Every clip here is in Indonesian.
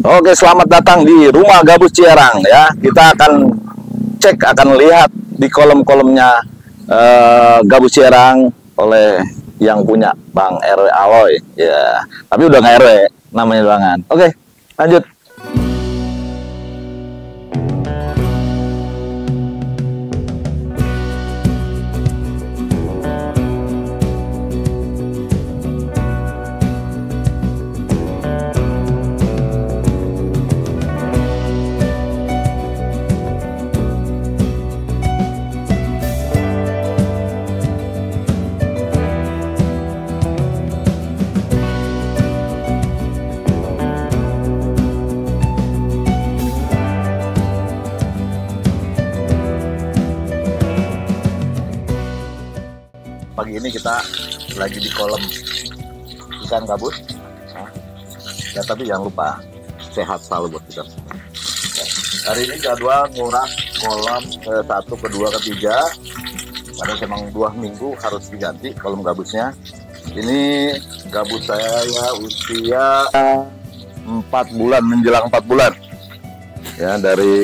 Oke, selamat datang di Rumah Gabus Ciarang ya. Kita akan lihat di kolom-kolomnya Gabus Ciarang oleh yang punya Bang RW Aloy ya. Tapi udah nggak RW namanya doangan. Oke, lanjut. Pagi ini kita lagi di kolam ikan gabus ya, tapi jangan lupa sehat selalu buat kita. Hari ini jadwal nguras kolam ke-1, ke-2, ke-3 karena memang 2 minggu harus diganti kolam gabusnya. Ini gabus saya ya usia 4 bulan, menjelang 4 bulan ya. Dari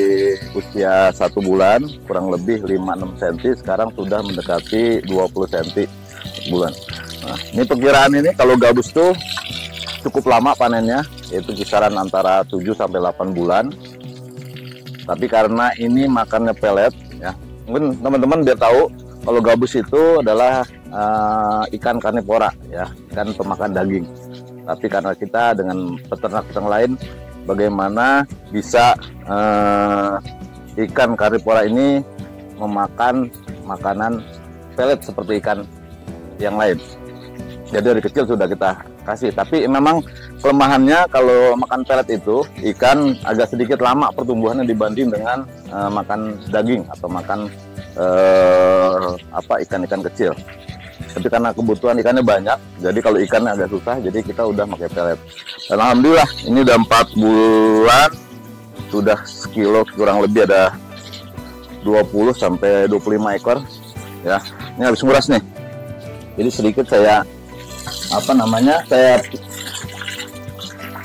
usia 1 bulan kurang lebih 5-6 cm, sekarang sudah mendekati 20 cm bulan. Nah, ini perkiraan ini kalau gabus tuh cukup lama panennya, yaitu kisaran antara 7-8 bulan. Tapi karena ini makannya pelet ya, mungkin teman-teman biar tahu kalau gabus itu adalah ikan karnivora ya, ikan pemakan daging. Tapi karena kita dengan peternak yang lain, bagaimana bisa ikan karnivora ini memakan makanan pelet seperti ikan yang lain. Jadi dari kecil sudah kita kasih. Tapi memang kelemahannya kalau makan pelet itu, ikan agak sedikit lama pertumbuhannya dibanding dengan makan daging atau makan ikan-ikan kecil. Tapi karena kebutuhan ikannya banyak, jadi kalau ikannya agak susah, jadi kita udah pakai pelet. Dan alhamdulillah ini udah 4 bulan, sudah sekilo kurang lebih ada 20-25 ekor ya. Ini habis nguras nih, jadi sedikit saya saya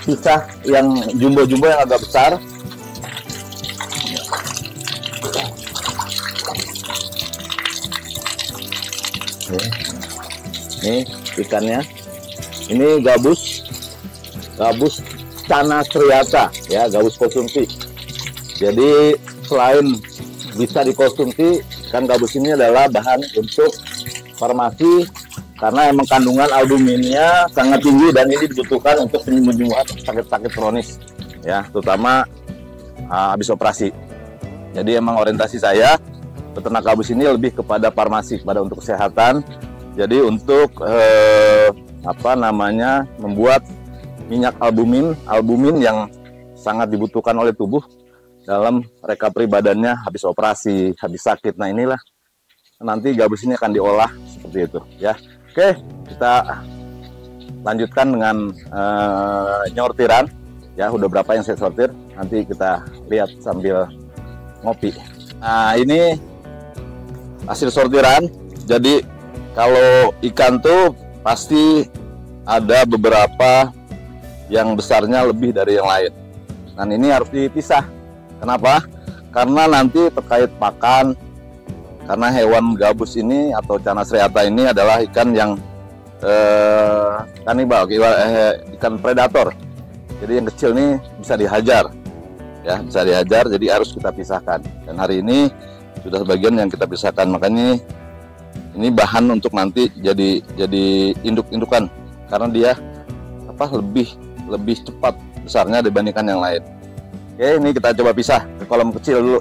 pisah yang jumbo-jumbo yang agak besar. Ini ikannya, ini gabus Cana striata ya, gabus konsumsi. Jadi selain bisa dikonsumsi, ikan gabus ini adalah bahan untuk farmasi karena emang kandungan albuminnya sangat tinggi dan ini dibutuhkan untuk penyembuhan sakit-sakit kronis ya, terutama habis operasi. Jadi emang orientasi saya peternak gabus ini lebih kepada farmasi, kepada untuk kesehatan. Jadi untuk membuat minyak albumin yang sangat dibutuhkan oleh tubuh dalam recovery badannya habis operasi, habis sakit. Nah inilah nanti gabus ini akan diolah seperti itu ya. Oke, kita lanjutkan dengan nyortiran ya. Udah berapa yang saya sortir, nanti kita lihat sambil ngopi. Nah ini hasil sortiran. Jadi kalau ikan tuh pasti ada beberapa yang besarnya lebih dari yang lain. Dan ini harus dipisah. Kenapa? Karena nanti terkait pakan. Karena hewan gabus ini atau Cana striata ini adalah ikan yang kanibal, ikan predator. Jadi yang kecil ini bisa dihajar, ya bisa dihajar. Jadi harus kita pisahkan. Dan hari ini sudah sebagian yang kita pisahkan. Makanya ini bahan untuk nanti jadi induk-indukan karena dia lebih cepat besarnya dibandingkan yang lain. Oke, ini kita coba pisah ke kolam kecil dulu.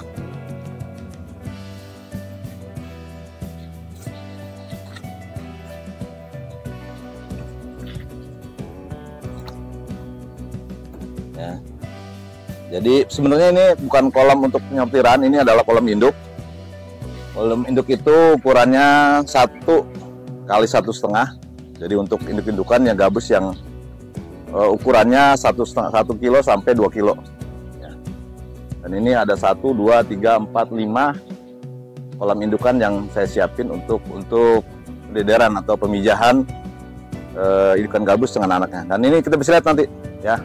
Ya. Jadi sebenarnya ini bukan kolam untuk penyortiran, ini adalah kolam induk. Kolam induk itu ukurannya 1 kali 1,5. Jadi untuk induk-indukan yang gabus yang ukurannya 1 kilo sampai 2 kilo. Ya. Dan ini ada 1, 2, 3, 4, 5 kolam indukan yang saya siapin untuk pendederan atau pemijahan ikan gabus dengan anaknya. Dan ini kita bisa lihat nanti ya.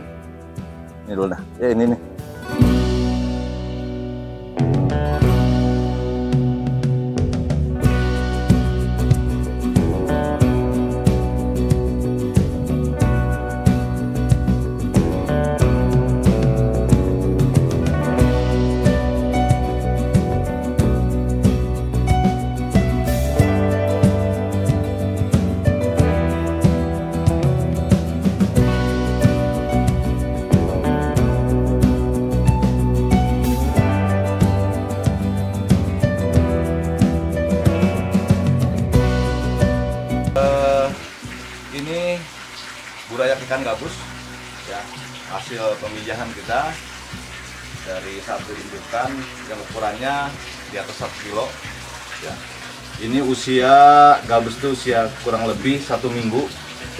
Ini dulu dah. Ini nih. Ini burayak ikan gabus ya, hasil pemijahan kita dari satu indukan yang ukurannya di atas 1 kilo ya. Ini usia gabus itu usia kurang lebih 1 minggu,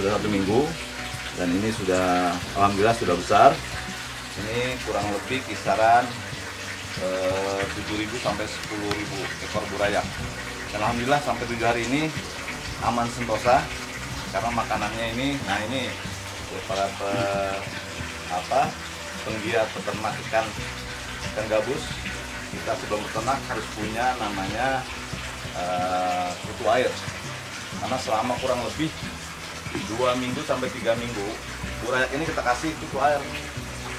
sudah 1 minggu, dan ini sudah alhamdulillah sudah besar. Ini kurang lebih kisaran 7.000 sampai 10.000 ekor burayak. Dan alhamdulillah sampai 7 hari ini aman sentosa. Karena makanannya ini, nah ini para penggiat peternak ikan gabus, kita sebelum peternak harus punya namanya kutu air. Karena selama kurang lebih 2 minggu sampai 3 minggu burayak ini kita kasih kutu air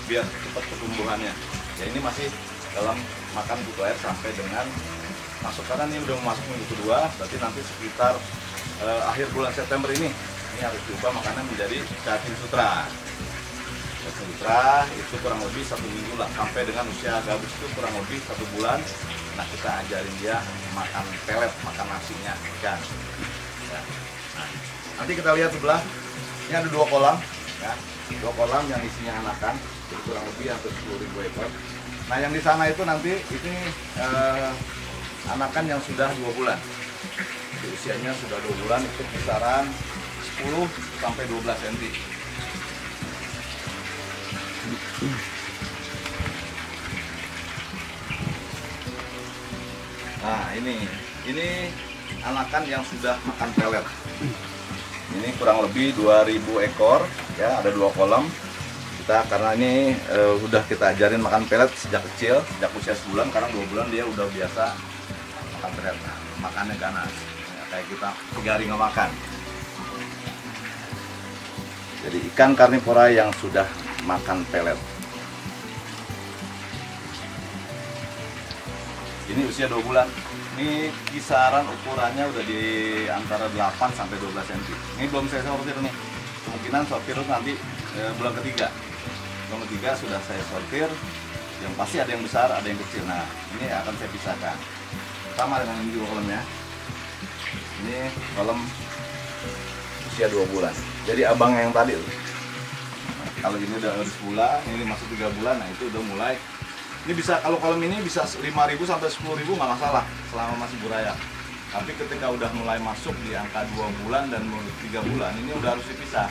biar cepat pertumbuhannya. Ya ini masih dalam makan kutu air sampai dengan masuk, karena ini udah masuk minggu kedua, berarti nanti sekitar akhir bulan September ini harus diubah makanan menjadi cacing sutra. Cacing sutra itu kurang lebih 1 minggu lah, sampai dengan usia gabus itu kurang lebih 1 bulan. Nah kita ajarin dia makan pelet, makan nasinya ikan. Ya. Nah, nanti kita lihat sebelah, ini ada 2 kolam, ya, 2 kolam yang isinya anakan, jadi kurang lebih hampir 10.000 ekor. Nah yang di sana itu nanti ini anakan yang sudah 2 bulan. Jadi usianya sudah 2 bulan, itu kisaran 10 sampai 12 cm. Nah ini anakan yang sudah makan pelet. Ini kurang lebih 2.000 ekor ya, ada 2 kolam. Kita karena ini udah kita ajarin makan pelet sejak kecil, sejak usia sebulan, karena 2 bulan dia udah biasa makan pelet. Nah, makannya ganas ya, kayak kita 3 hari nggak makan. Jadi ikan karnivora yang sudah makan pelet. Ini usia 2 bulan. Ini kisaran ukurannya udah di antara 8 sampai 12 cm. Ini belum saya sortir nih. Kemungkinan sortir nanti bulan ketiga. Bulan ketiga sudah saya sortir. Yang pasti ada yang besar, ada yang kecil. Nah, ini akan saya pisahkan. Sama dengan ini juga kolamnya. Ini kolam usia 2 bulan. Jadi abang yang tadi, kalau ini udah sebulan, ini masuk 3 bulan, nah itu udah mulai. Ini bisa, kalau kolam ini bisa 5.000 sampai 10.000 nggak masalah selama masih burayak. Tapi ketika udah mulai masuk di angka 2 bulan dan 3 bulan, ini udah harus dipisah.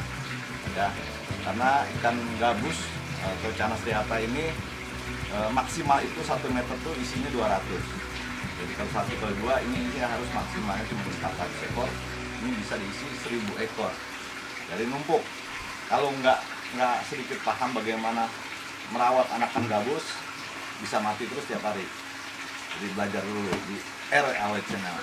Ya, karena ikan gabus atau Canas dihata ini maksimal itu 1 meter tuh isinya 200. Jadi kalau 1 ke 2 ini harus maksimalnya cuma 400 ekor. Ini bisa diisi 1.000 ekor. Jadi numpuk. Kalau nggak sedikit paham bagaimana merawat anakan gabus, bisa mati terus tiap hari. Jadi belajar dulu di RAW Channel.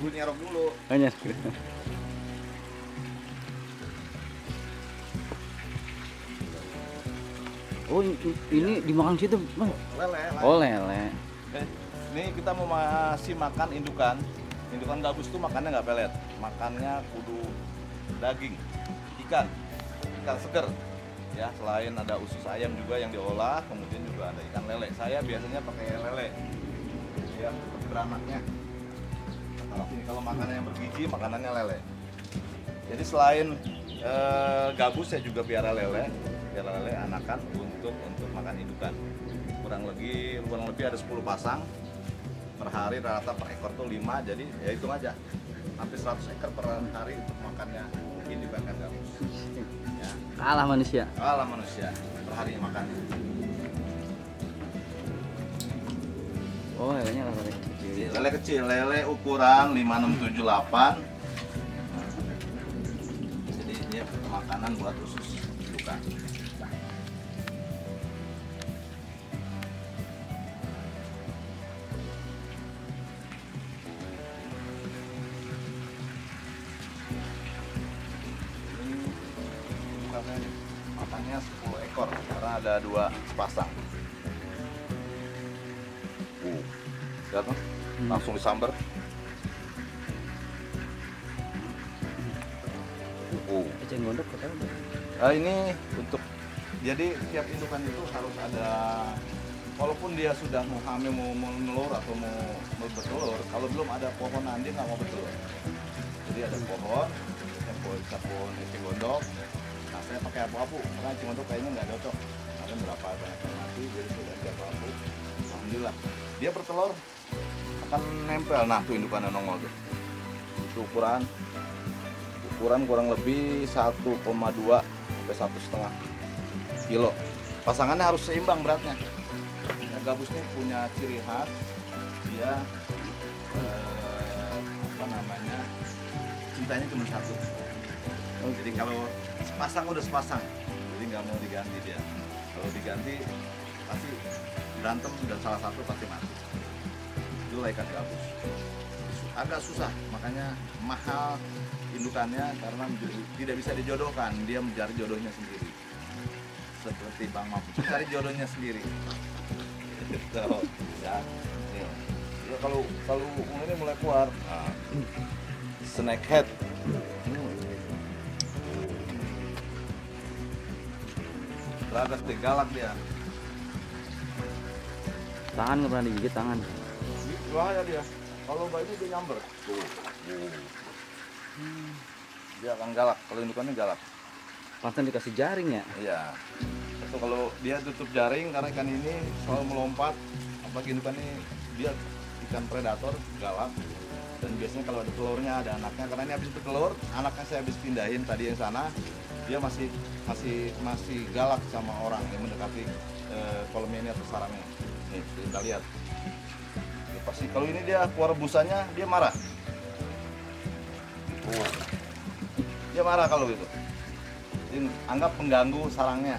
Nyerok dulu. Hanya. Oh, ini dimakan situ, Bang. Lele. Oh, lele. Ini kita mau masih makan indukan. Indukan gabus itu makannya nggak pelet, makannya kudu daging, ikan seger. Ya, selain ada usus ayam juga yang diolah, kemudian juga ada ikan lele. Saya biasanya pakai lele. Ya, seperti beranaknya. makanan yang bergizi, makanannya lele. Jadi selain gabus saya juga piara lele anakan untuk makan indukan. Kurang lebih ada 10 pasang per hari, rata per ekor tuh 5, jadi ya hitung aja hampir 100 ekor per hari untuk makannya indukan gabus. Ya. Kalah manusia. Per hari makan. Oh, lelenya lele kecil. Lele kecil, lele ukuran 5678. Jadi ini makanan buat khusus indukan. Makannya 10 ekor karena ada 2 pasang. Lihat tuh, langsung disambar. Eceng gondok katanya. Ini untuk jadi tiap indukan itu harus ada, walaupun dia sudah mau hamil, mau menelur atau mau bertelur, kalau belum ada pohon dia nggak mau bertelur. Jadi ada pohon eceng gondok. Nah, saya pakai apu-apu karena eceng gondok kayaknya nggak cocok. Ada berapa banyak yang mati, jadi sudah ada apu-apu. Alhamdulillah dia bertelur akan nempel. Nah tuh indukannya nongol tuh. Itu ukuran kurang lebih 1,2 sampai 1,5 kilo. Pasangannya harus seimbang beratnya. Ya, gabus ini punya ciri khas dia cintanya cuma satu. Jadi kalau sepasang udah sepasang, jadi nggak mau diganti dia. Kalau diganti pasti berantem dan salah satu pasti mati. Itu ikan gabus. Agak susah, makanya mahal indukannya karena tidak bisa dijodohkan, dia mencari jodohnya sendiri. Seperti Bang Mahfud, cari jodohnya sendiri. Gitu. Ya. Ya, kalau ini mulai keluar, snakehead. Ragas galak dia. Tangan nggak pernah digigit tangan. Bahaya dia. Kalau mbak ini dia nyamber. Tuh. Dia akan galak. Kalau indukannya galak. Pantas dikasih jaring ya? Iya. Itu kalau dia tutup jaring karena ikan ini selalu melompat. Apalagi indukan ini dia ikan predator galak. Dan biasanya kalau ada telurnya, ada anaknya. Karena ini habis bertelur, anaknya saya habis pindahin tadi yang sana. Dia masih galak sama orang yang mendekati kolam ini atau sarangnya. Nih, kita lihat. Ya, pasti kalau ini dia keluar busanya, dia marah. Dia marah kalau gitu. Jadi, anggap pengganggu sarangnya.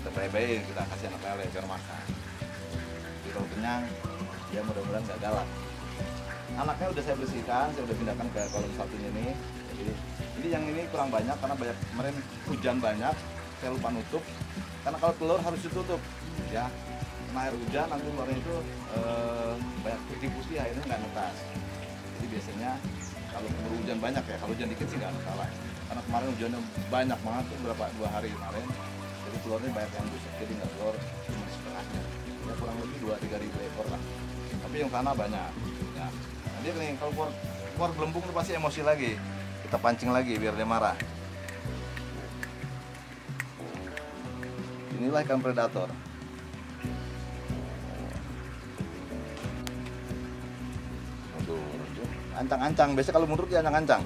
Kita bye-bye, kita kasih anak lele biar makan. Jadi kalau kenyang, dia mudah-mudahan nggak galak. Anaknya udah saya bersihkan, saya udah pindahkan ke kolam satunya ini. Jadi yang ini kurang banyak karena kemarin hujan banyak, saya lupa nutup. Karena kalau telur harus ditutup, ya. Karena air hujan nanti telurnya itu banyak putih-putih, akhirnya nggak netas. Jadi biasanya kalau keburu hujan banyak ya, kalau hujan dikit sih nggak masalah. Karena kemarin hujannya banyak banget tuh, 2 hari kemarin. Jadi telurnya banyak yang busuk, jadi nggak telur cuma setengahnya. Ya kurang lebih 2-3 ribu ekor lah. Tapi yang sana banyak. Ya. Nah, dia nih kalau keluar gelembung tuh pasti emosi lagi. Kita pancing lagi biar dia marah. Inilah ikan predator. Ancang-ancang, biasanya kalau mundur dia ancang-ancang.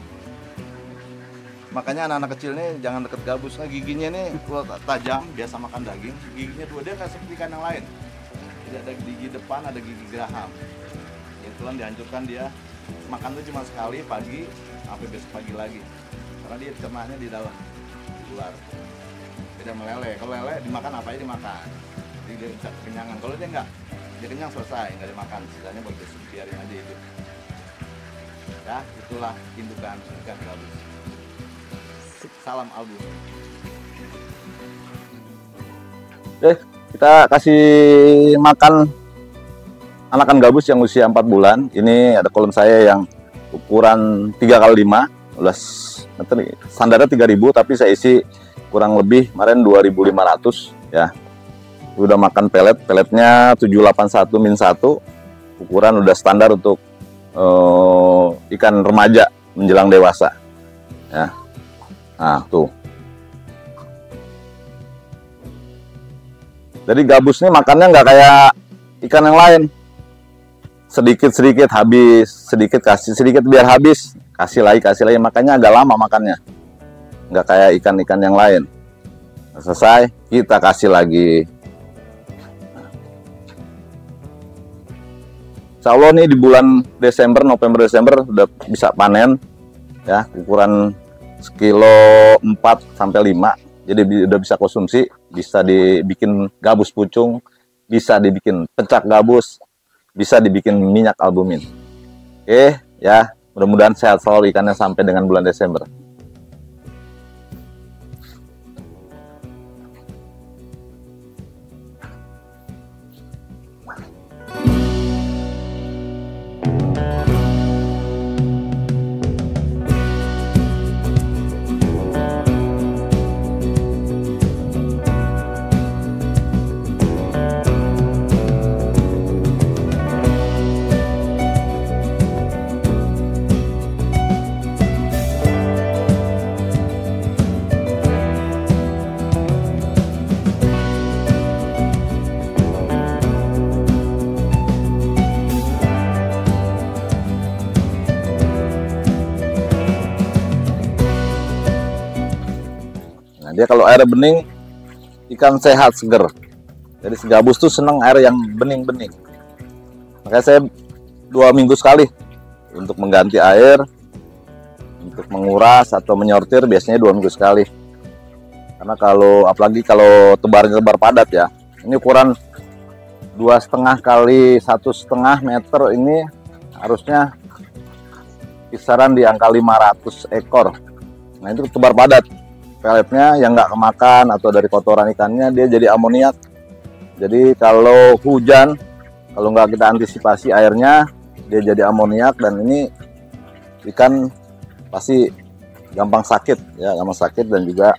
Makanya anak-anak kecil nih jangan deket gabus. Nah, giginya nih tajam, biasa makan daging. Giginya 2, dia kayak seperti ikan yang lain. Jadi ada gigi depan, ada gigi geraham. Itulah dihancurkan dia. Makan tuh cuma sekali pagi sampai besok pagi lagi. Karena dia cernanya di dalam ular. Beda melele. Kalau lele dimakan apa aja dimakan. Jadi dia bisa kekenyangan. Kalau dia enggak, dia kenyang selesai, nggak dimakan. Sisanya buat biarin aja itu. Ya, itulah indukan ikan gabus. Salam Albu. Kita kasih makan anakan gabus yang usia 4 bulan. Ini ada kolam saya yang ukuran 3x5. Udah standarnya 3.000, tapi saya isi kurang lebih kemarin 2.500 ya. Udah makan peletnya 781-1. Ukuran udah standar untuk ikan remaja menjelang dewasa. Ya. Nah, tuh. Jadi gabus ini makannya nggak kayak ikan yang lain. Sedikit-sedikit habis, sedikit kasih sedikit biar habis, kasih lagi, makanya agak lama makannya. Nggak kayak ikan-ikan yang lain. Selesai, kita kasih lagi. Insya Allah nih di bulan Desember, November, Desember udah bisa panen ya, ukuran sekilo 4-5, jadi udah bisa konsumsi, bisa dibikin gabus pucung, bisa dibikin pecak gabus, bisa dibikin minyak albumin. Oke ya, mudah-mudahan sehat selalu ikannya sampai dengan bulan Desember. Dia kalau air bening, ikan sehat seger. Jadi si gabus tuh seneng air yang bening-bening. Makanya saya 2 minggu sekali untuk mengganti air, untuk menguras atau menyortir biasanya 2 minggu sekali. Karena apalagi kalau tebar padat ya, ini ukuran 2,5 kali 1,5 meter, ini harusnya kisaran di angka 500 ekor. Nah itu tebar padat. Peletnya yang nggak kemakan atau dari kotoran ikannya dia jadi amoniak. Jadi kalau hujan, kalau nggak kita antisipasi airnya, dia jadi amoniak dan ini ikan pasti gampang sakit ya, gampang sakit dan juga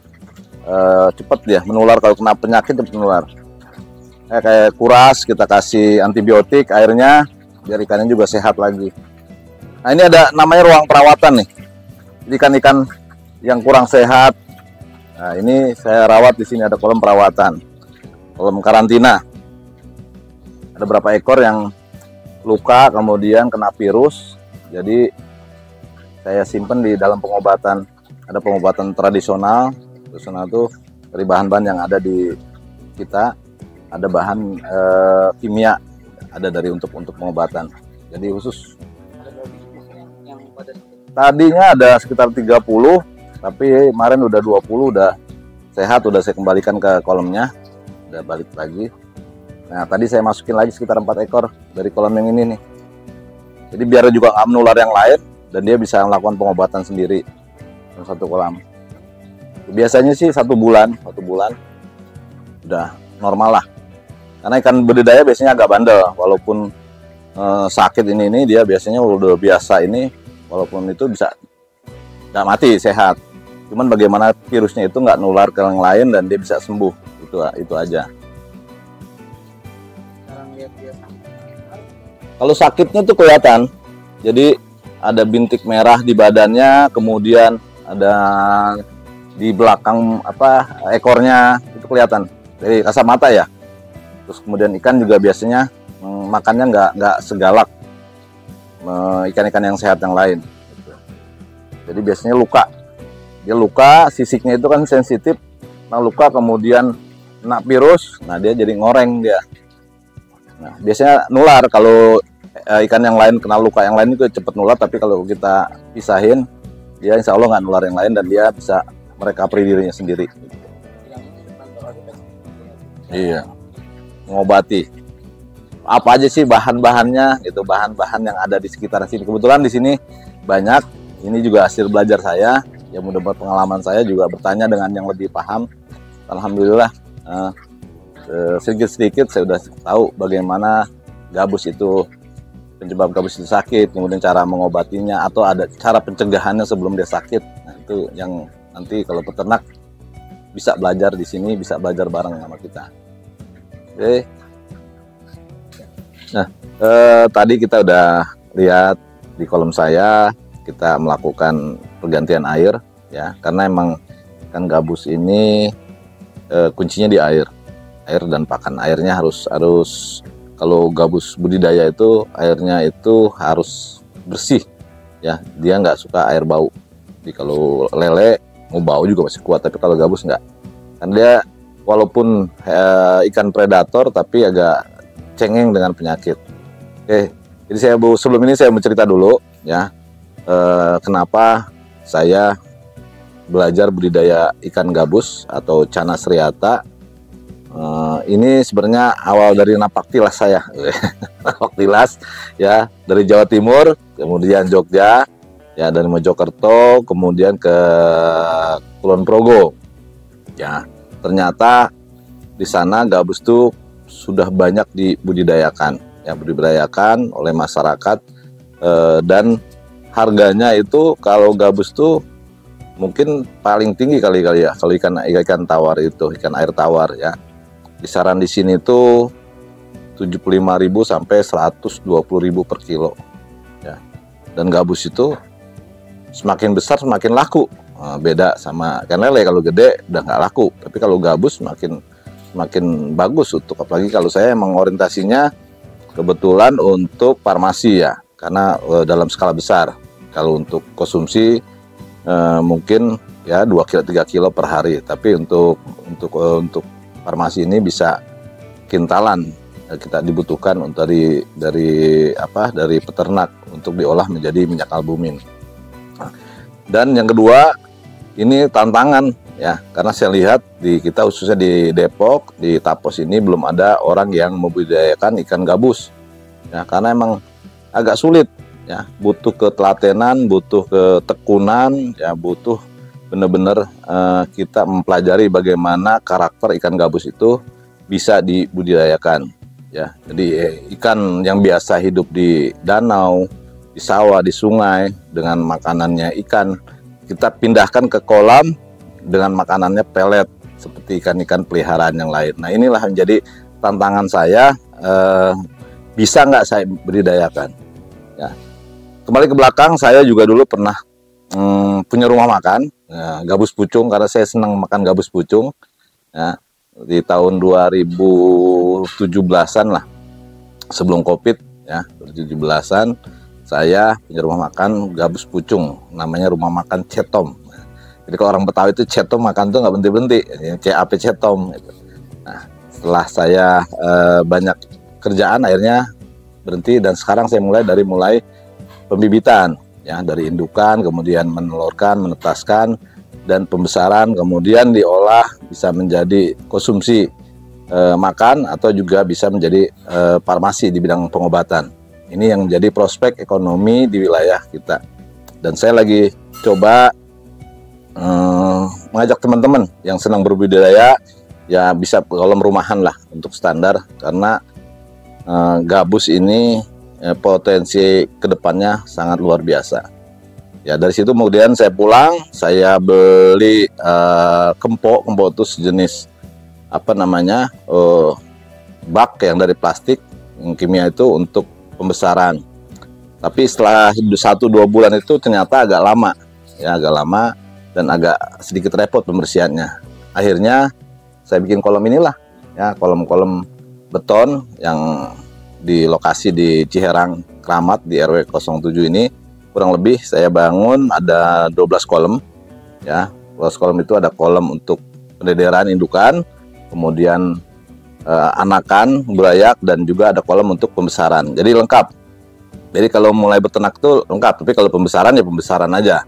cepet dia menular. Kalau kena penyakit cepet menular. Kayak kuras, kita kasih antibiotik airnya biar ikannya juga sehat lagi. Nah ini ada namanya ruang perawatan nih, ikan-ikan yang kurang sehat. Nah, ini saya rawat di sini, ada kolam perawatan, kolam karantina. Ada berapa ekor yang luka, kemudian kena virus. Jadi saya simpen di dalam pengobatan. Ada pengobatan tradisional. Tradisional itu dari bahan-bahan yang ada di kita. Ada bahan kimia, ada dari untuk pengobatan. Jadi khusus. Tadinya ada sekitar 30. Tapi kemarin udah 20, udah sehat, udah saya kembalikan ke kolamnya, udah balik lagi. Nah tadi saya masukin lagi sekitar 4 ekor dari kolam yang ini nih. Jadi biar juga nggak menular yang lain dan dia bisa melakukan pengobatan sendiri dalam satu kolam. Biasanya sih 1 bulan udah normal lah. Karena ikan budidaya biasanya agak bandel, walaupun sakit ini dia biasanya udah biasa ini, walaupun itu bisa nggak mati, sehat. Cuman bagaimana virusnya itu nggak nular ke yang lain dan dia bisa sembuh, itu aja. Kalau sakitnya tuh kelihatan, jadi ada bintik merah di badannya, kemudian ada di belakang ekornya itu kelihatan dari kasat mata ya. Terus kemudian ikan juga biasanya makannya nggak segalak ikan-ikan yang sehat yang lain. Jadi biasanya dia luka, sisiknya itu kan sensitif, nah luka kemudian kena virus, nah dia jadi ngoreng dia. Nah biasanya nular kalau ikan yang lain kena luka yang lain itu cepat nular, tapi kalau kita pisahin, dia insya Allah nggak nular yang lain dan dia bisa merecovery dirinya sendiri. Iya, mengobati. Apa aja sih bahan-bahannya, gitu, bahan-bahan yang ada di sekitar sini. Kebetulan di sini banyak. Ini juga hasil belajar saya, yang mudah pengalaman saya juga bertanya dengan yang lebih paham. Alhamdulillah, sedikit-sedikit saya sudah tahu bagaimana gabus itu, penyebab gabus itu sakit, kemudian cara mengobatinya, atau ada cara pencegahannya sebelum dia sakit. Nah, itu yang nanti kalau peternak bisa belajar di sini, bisa belajar bareng sama kita. Oke. Nah, tadi kita udah lihat di kolam saya kita melakukan pergantian air ya, karena emang ikan gabus ini kuncinya di air dan pakan. Airnya harus kalau gabus budidaya itu airnya itu harus bersih ya, dia nggak suka air bau. Jadi kalau lele mau bau juga masih kuat, tapi kalau gabus nggak, kan dia walaupun ikan predator tapi agak cengeng dengan penyakit. Oke, jadi sebelum ini saya bercerita dulu ya, kenapa saya belajar budidaya ikan gabus atau Canas striata. Ini sebenarnya awal dari napak tilas saya. Napak tilas ya, dari Jawa Timur, kemudian Jogja ya, dari Mojokerto, kemudian ke Kulon Progo ya. Ternyata di sana gabus tuh sudah banyak dibudidayakan ya, dibudidayakan oleh masyarakat, dan harganya itu kalau gabus tuh mungkin paling tinggi kali ya, kalau ikan tawar itu, ikan air tawar ya. Kisaran di sini tuh 75.000 sampai 120.000 per kilo ya. Dan gabus itu semakin besar semakin laku. Beda sama ikan lele, kalau gede udah nggak laku, tapi kalau gabus semakin bagus untuk, apalagi kalau saya emang orientasinya kebetulan untuk farmasi ya, karena dalam skala besar. Kalau untuk konsumsi mungkin ya 2 kilo 3 kilo per hari, tapi untuk farmasi ini bisa kintalan kita dibutuhkan untuk dari peternak untuk diolah menjadi minyak albumin. Dan yang kedua, ini tantangan ya, karena saya lihat di kita khususnya di Depok, di Tapos ini belum ada orang yang membudidayakan ikan gabus ya, karena emang agak sulit ya, butuh ketelatenan, butuh ketekunan ya, butuh benar-benar kita mempelajari bagaimana karakter ikan gabus itu bisa dibudidayakan ya. Jadi ikan yang biasa hidup di danau, di sawah, di sungai dengan makanannya ikan, kita pindahkan ke kolam dengan makanannya pelet seperti ikan-ikan peliharaan yang lain. Nah, inilah menjadi tantangan saya, bisa nggak saya budidayakan ya. Kembali ke belakang, saya juga dulu pernah punya rumah makan ya, gabus pucung, karena saya senang makan gabus pucung ya. Di tahun 2017-an lah, sebelum Covid ya, 2017-an saya punya rumah makan gabus pucung, namanya rumah makan Cetom. Jadi kalau orang Betawi itu Cetom makan tuh nggak berhenti-berhenti, CAP Cetom gitu. Nah, setelah saya banyak kerjaan akhirnya berhenti, dan sekarang saya mulai pembibitan ya, dari indukan, kemudian menelurkan, menetaskan, dan pembesaran, kemudian diolah bisa menjadi konsumsi makan, atau juga bisa menjadi farmasi di bidang pengobatan. Ini yang menjadi prospek ekonomi di wilayah kita. Dan saya lagi coba mengajak teman-teman yang senang berbudidaya ya, bisa kolam rumahan lah untuk standar, karena gabus ini potensi kedepannya sangat luar biasa ya. Dari situ kemudian saya pulang, saya beli kempo itu sejenis bak yang dari plastik yang kimia itu untuk pembesaran. Tapi setelah 1-2 bulan itu ternyata agak lama dan agak sedikit repot pembersihannya. Akhirnya saya bikin kolam inilah ya, kolam-kolam beton yang di lokasi di Ciherang Kramat di RW 07 ini. Kurang lebih saya bangun ada 12 kolam ya. 12 kolam itu ada kolam untuk pendederan indukan, kemudian anakan, berayak, dan juga ada kolam untuk pembesaran. Jadi lengkap. Jadi kalau mulai beternak tuh lengkap, tapi kalau pembesaran ya pembesaran aja.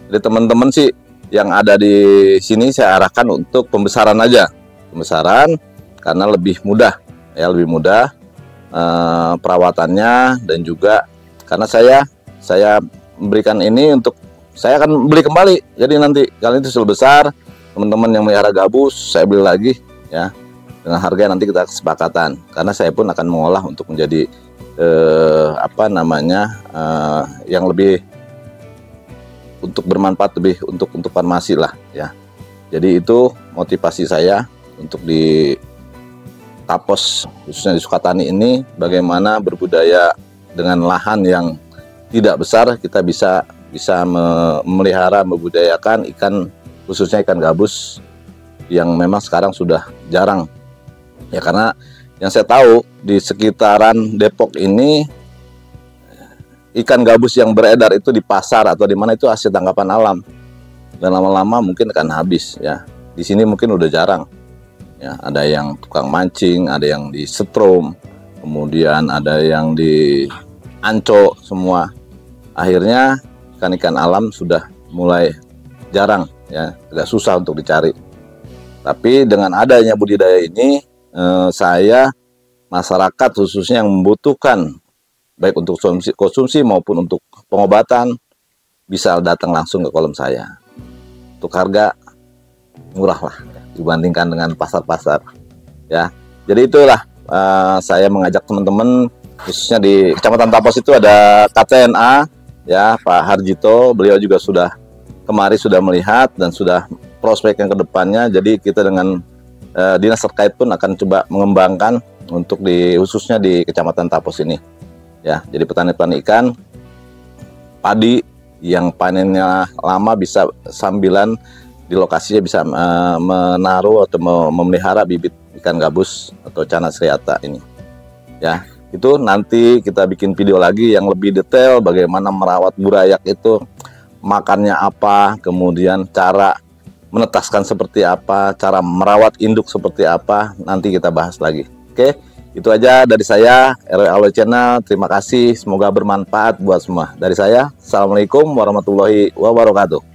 Jadi teman-teman sih yang ada di sini saya arahkan untuk pembesaran aja. Pembesaran karena lebih mudah ya, lebih mudah perawatannya, dan juga karena saya memberikan ini untuk saya akan beli kembali. Jadi nanti kali itu sudah besar, teman-teman yang melihara gabus saya beli lagi ya, dengan harga yang nanti kita kesepakatan, karena saya pun akan mengolah untuk menjadi yang lebih untuk bermanfaat, lebih untuk farmasi lah ya. Jadi itu motivasi saya untuk di Tapos khususnya di Sukatani ini, bagaimana berbudaya dengan lahan yang tidak besar, kita bisa memelihara, membudidayakan ikan, khususnya ikan gabus yang memang sekarang sudah jarang. Ya karena yang saya tahu di sekitaran Depok ini ikan gabus yang beredar itu di pasar atau di mana itu hasil tangkapan alam. Dan lama-lama mungkin akan habis ya. Di sini mungkin udah jarang. Ya, ada yang tukang mancing, ada yang di setrum, kemudian ada yang di anco semua. Akhirnya ikan-ikan alam sudah mulai jarang ya, agak susah untuk dicari. Tapi dengan adanya budidaya ini saya, masyarakat khususnya yang membutuhkan baik untuk konsumsi maupun untuk pengobatan bisa datang langsung ke kolam saya. Untuk harga murah lah dibandingkan dengan pasar-pasar ya. Jadi itulah saya mengajak teman-teman khususnya di Kecamatan Tapos itu ada KTNA ya, Pak Harjito. Beliau juga sudah kemari, sudah melihat dan sudah prospek yang kedepannya. Jadi kita dengan dinas terkait pun akan coba mengembangkan untuk khususnya di Kecamatan Tapos ini ya. Jadi petani-petani ikan padi yang panennya lama bisa sambilan di lokasinya bisa menaruh atau memelihara bibit ikan gabus atau Channa striata ini ya. Itu nanti kita bikin video lagi yang lebih detail bagaimana merawat burayak itu, makannya apa, kemudian cara menetaskan seperti apa, cara merawat induk seperti apa, nanti kita bahas lagi. Oke, itu aja dari saya, RW Aloy Channel. Terima kasih, semoga bermanfaat buat semua. Dari saya, Assalamualaikum warahmatullahi wabarakatuh.